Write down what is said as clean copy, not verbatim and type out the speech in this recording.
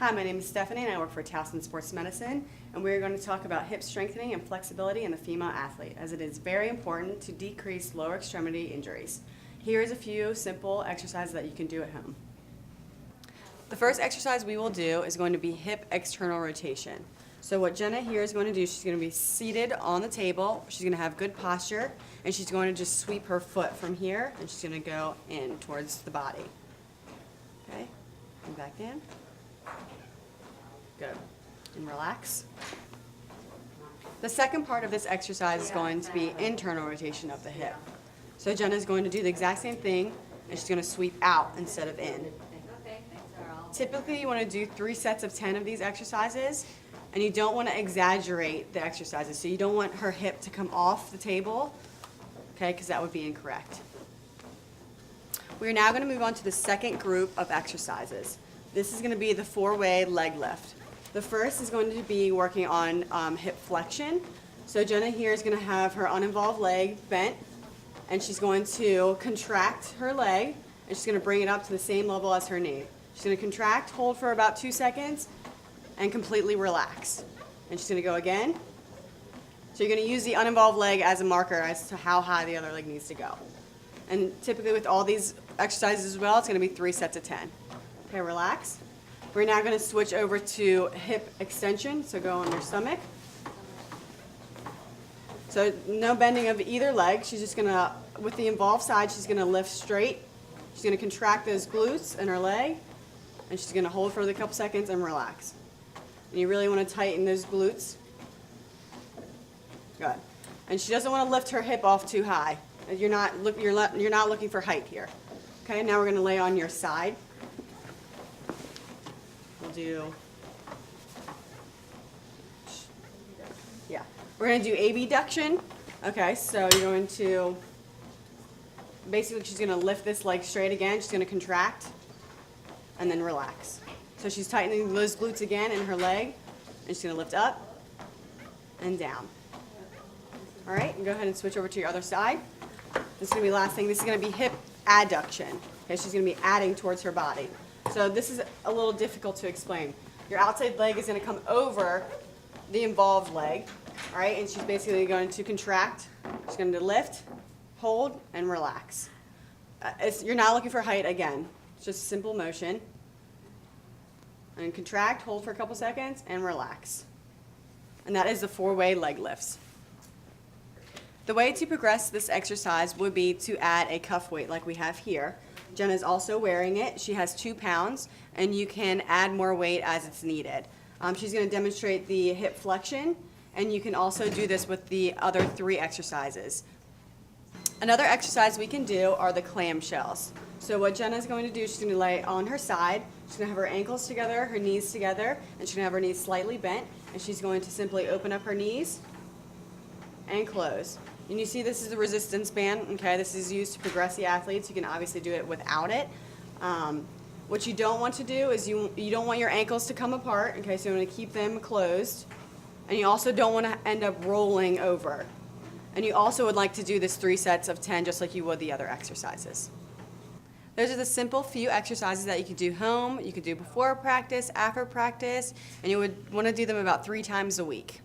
Hi, my name is Stephanie and I work for TSM Sports Medicine, and we're going to talk about hip strengthening and flexibility in the female athlete, as it is very important to decrease lower extremity injuries. Here's a few simple exercises that you can do at home. The first exercise we will do is going to be hip external rotation. So what Jenna here is going to do, she's going to be seated on the table, she's going to have good posture, and she's going to just sweep her foot from here, and she's going to go in towards the body. Okay, and back in. Good. And relax. The second part of this exercise is going to be internal rotation of the hip. So Jenna's going to do the exact same thing, and she's going to sweep out instead of in. Typically, you want to do 3 sets of 10 of these exercises, and you don't want to exaggerate the exercises. So you don't want her hip to come off the table, okay, because that would be incorrect. We're now going to move on to the second group of exercises. This is going to be the 4-way leg lift. The first is going to be working on hip flexion. So Jenna here is going to have her uninvolved leg bent, and she's going to contract her leg, and she's going to bring it up to the same level as her knee. She's going to contract, hold for about 2 seconds, and completely relax. And she's going to go again. So you're going to use the uninvolved leg as a marker as to how high the other leg needs to go. And typically with all these exercises as well, it's going to be 3 sets of 10. Okay, relax. We're now going to switch over to hip extension, so go on your stomach. So no bending of either leg. She's just going to, with the involved side, she's going to lift straight. She's going to contract those glutes in her leg, and she's going to hold for a couple seconds and relax. And you really want to tighten those glutes. Good. And she doesn't want to lift her hip off too high. You're not looking for height here. Okay, now we're going to lay on your side. We're going to do abduction. Okay, so you're going to, basically she's going to lift this leg straight again. She's going to contract and then relax. So she's tightening those glutes again in her leg, and she's going to lift up and down. All right, and go ahead and switch over to your other side. This is going to be the last thing. This is going to be hip adduction. Okay, she's going to be adding towards her body. So this is a little difficult to explain. Your outside leg is going to come over the involved leg, all right, and she's basically going to contract. She's going to lift, hold, and relax. You're not looking for height again. It's just simple motion. And contract, hold for a couple seconds, and relax. And that is the 4-way leg lifts. The way to progress this exercise would be to add a cuff weight like we have here. Jenna's also wearing it. She has 2 pounds, and you can add more weight as it's needed. She's going to demonstrate the hip flexion, and you can also do this with the other 3 exercises. Another exercise we can do are the clamshells. So what Jenna's going to do, she's going to lay on her side. She's going to have her ankles together, her knees together, and she's going to have her knees slightly bent, and she's going to simply open up her knees and close. And you see this is a resistance band, okay? This is used to progress the athletes. You can obviously do it without it. What you don't want to do is you don't want your ankles to come apart, okay? So you want to keep them closed. And you also don't want to end up rolling over. And you also would like to do this 3 sets of 10 just like you would the other exercises. Those are the simple few exercises that you can do home, you could do before practice, after practice, and you would want to do them about 3 times a week.